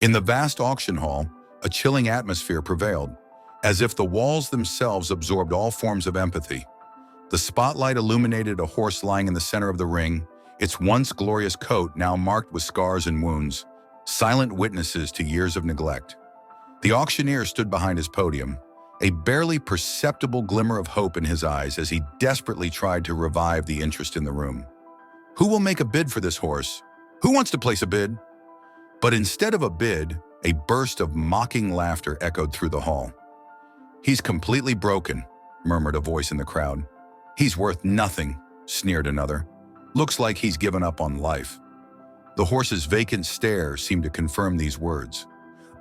In the vast auction hall, a chilling atmosphere prevailed, as if the walls themselves absorbed all forms of empathy. The spotlight illuminated a horse lying in the center of the ring, its once glorious coat now marked with scars and wounds, silent witnesses to years of neglect. The auctioneer stood behind his podium, a barely perceptible glimmer of hope in his eyes as he desperately tried to revive the interest in the room. "Who will make a bid for this horse? Who wants to place a bid?" But instead of a bid, a burst of mocking laughter echoed through the hall. "He's completely broken," murmured a voice in the crowd. "He's worth nothing," sneered another. "Looks like he's given up on life." The horse's vacant stare seemed to confirm these words.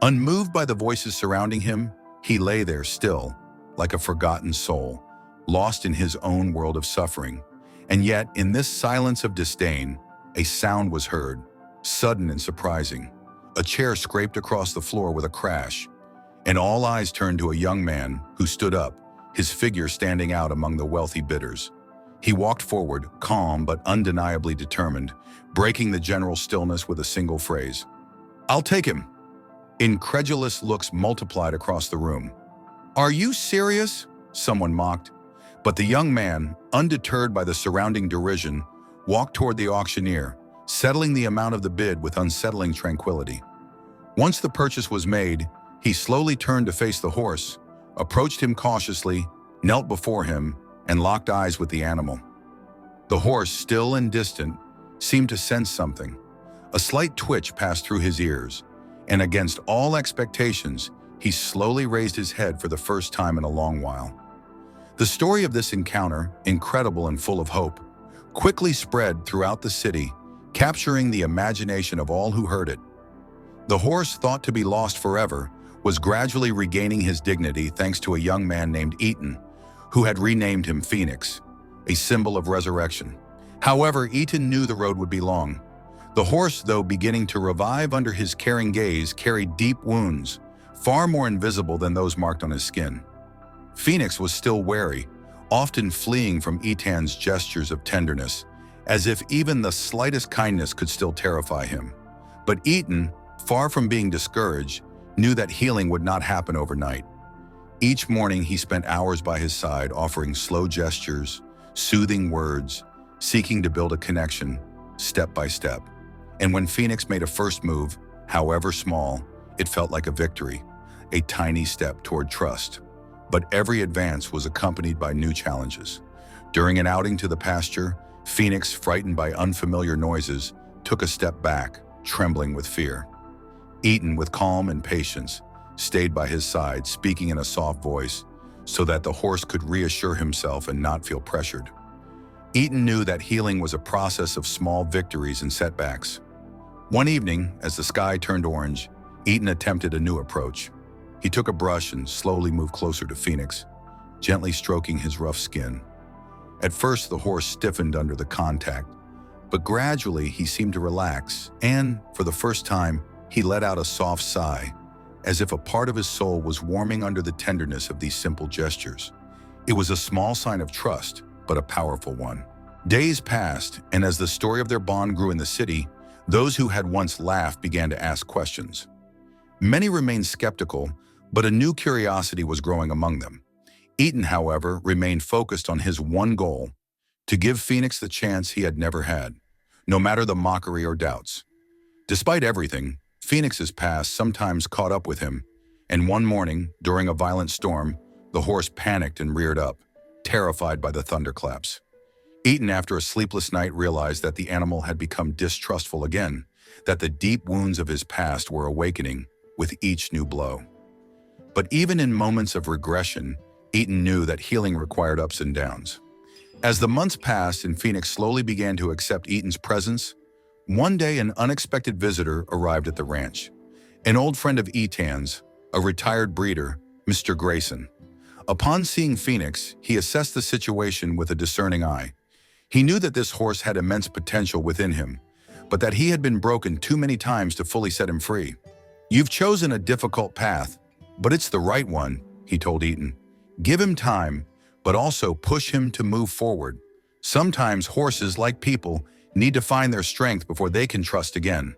Unmoved by the voices surrounding him, he lay there still, like a forgotten soul, lost in his own world of suffering. And yet, in this silence of disdain, a sound was heard, sudden and surprising. A chair scraped across the floor with a crash, and all eyes turned to a young man who stood up, his figure standing out among the wealthy bidders. He walked forward, calm but undeniably determined, breaking the general stillness with a single phrase. "I'll take him." Incredulous looks multiplied across the room. "Are you serious?" someone mocked. But the young man, undeterred by the surrounding derision, walked toward the auctioneer, settling the amount of the bid with unsettling tranquility. Once the purchase was made, he slowly turned to face the horse, approached him cautiously, knelt before him, and locked eyes with the animal. The horse, still and distant, seemed to sense something. A slight twitch passed through his ears, and against all expectations, he slowly raised his head for the first time in a long while. The story of this encounter, incredible and full of hope, quickly spread throughout the city, capturing the imagination of all who heard it. The horse, thought to be lost forever, was gradually regaining his dignity thanks to a young man named Eaton, who had renamed him Phoenix, a symbol of resurrection. However, Eaton knew the road would be long. The horse, though beginning to revive under his caring gaze, carried deep wounds, far more invisible than those marked on his skin. Phoenix was still wary, often fleeing from Eaton's gestures of tenderness, as if even the slightest kindness could still terrify him. But Eaton, far from being discouraged, knew that healing would not happen overnight. Each morning he spent hours by his side, offering slow gestures, soothing words, seeking to build a connection, step by step. And when Phoenix made a first move, however small, it felt like a victory, a tiny step toward trust. But every advance was accompanied by new challenges. During an outing to the pasture, Phoenix, frightened by unfamiliar noises, took a step back, trembling with fear. Eaton, with calm and patience, stayed by his side, speaking in a soft voice, so that the horse could reassure himself and not feel pressured. Eaton knew that healing was a process of small victories and setbacks. One evening, as the sky turned orange, Eaton attempted a new approach. He took a brush and slowly moved closer to Phoenix, gently stroking his rough skin. At first, the horse stiffened under the contact, but gradually he seemed to relax, and, for the first time, he let out a soft sigh, as if a part of his soul was warming under the tenderness of these simple gestures. It was a small sign of trust, but a powerful one. Days passed, and as the story of their bond grew in the city, those who had once laughed began to ask questions. Many remained skeptical, but a new curiosity was growing among them. Eaton, however, remained focused on his one goal, to give Phoenix the chance he had never had, no matter the mockery or doubts. Despite everything, Phoenix's past sometimes caught up with him, and one morning, during a violent storm, the horse panicked and reared up, terrified by the thunderclaps. Eaton, after a sleepless night, realized that the animal had become distrustful again, that the deep wounds of his past were awakening with each new blow. But even in moments of regression, Eaton knew that healing required ups and downs. As the months passed and Phoenix slowly began to accept Eaton's presence, one day an unexpected visitor arrived at the ranch. An old friend of Eaton's, a retired breeder, Mr. Grayson. Upon seeing Phoenix, he assessed the situation with a discerning eye. He knew that this horse had immense potential within him, but that he had been broken too many times to fully set him free. "You've chosen a difficult path, but it's the right one," he told Eaton. "Give him time, but also push him to move forward. Sometimes horses, like people, need to find their strength before they can trust again."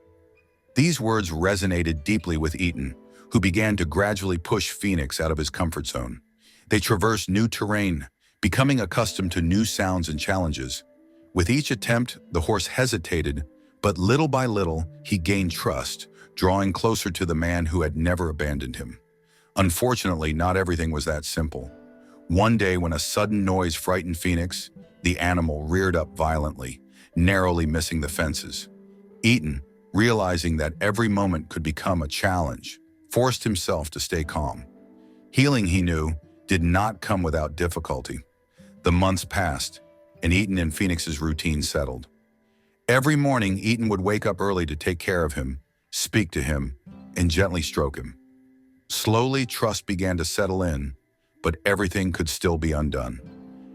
These words resonated deeply with Eaton, who began to gradually push Phoenix out of his comfort zone. They traversed new terrain, becoming accustomed to new sounds and challenges. With each attempt, the horse hesitated, but little by little, he gained trust, drawing closer to the man who had never abandoned him. Unfortunately, not everything was that simple. One day, when a sudden noise frightened Phoenix, the animal reared up violently, narrowly missing the fences. Eaton, realizing that every moment could become a challenge, forced himself to stay calm. Healing, he knew, did not come without difficulty. The months passed, and Eaton and Phoenix's routine settled. Every morning, Eaton would wake up early to take care of him, speak to him, and gently stroke him. Slowly, trust began to settle in, but everything could still be undone.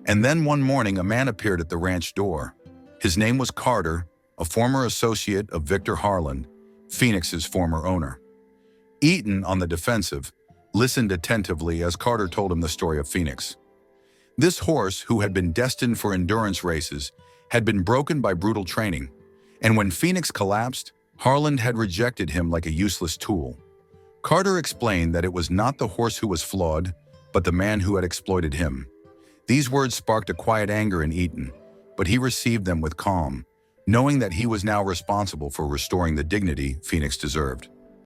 And then one morning, a man appeared at the ranch door. His name was Carter, a former associate of Victor Harland, Phoenix's former owner. Eaton, on the defensive, listened attentively as Carter told him the story of Phoenix. This horse, who had been destined for endurance races, had been broken by brutal training, and when Phoenix collapsed, Harland had rejected him like a useless tool. Carter explained that it was not the horse who was flawed, but the man who had exploited him. These words sparked a quiet anger in Eaton, but he received them with calm, knowing that he was now responsible for restoring the dignity Phoenix deserved.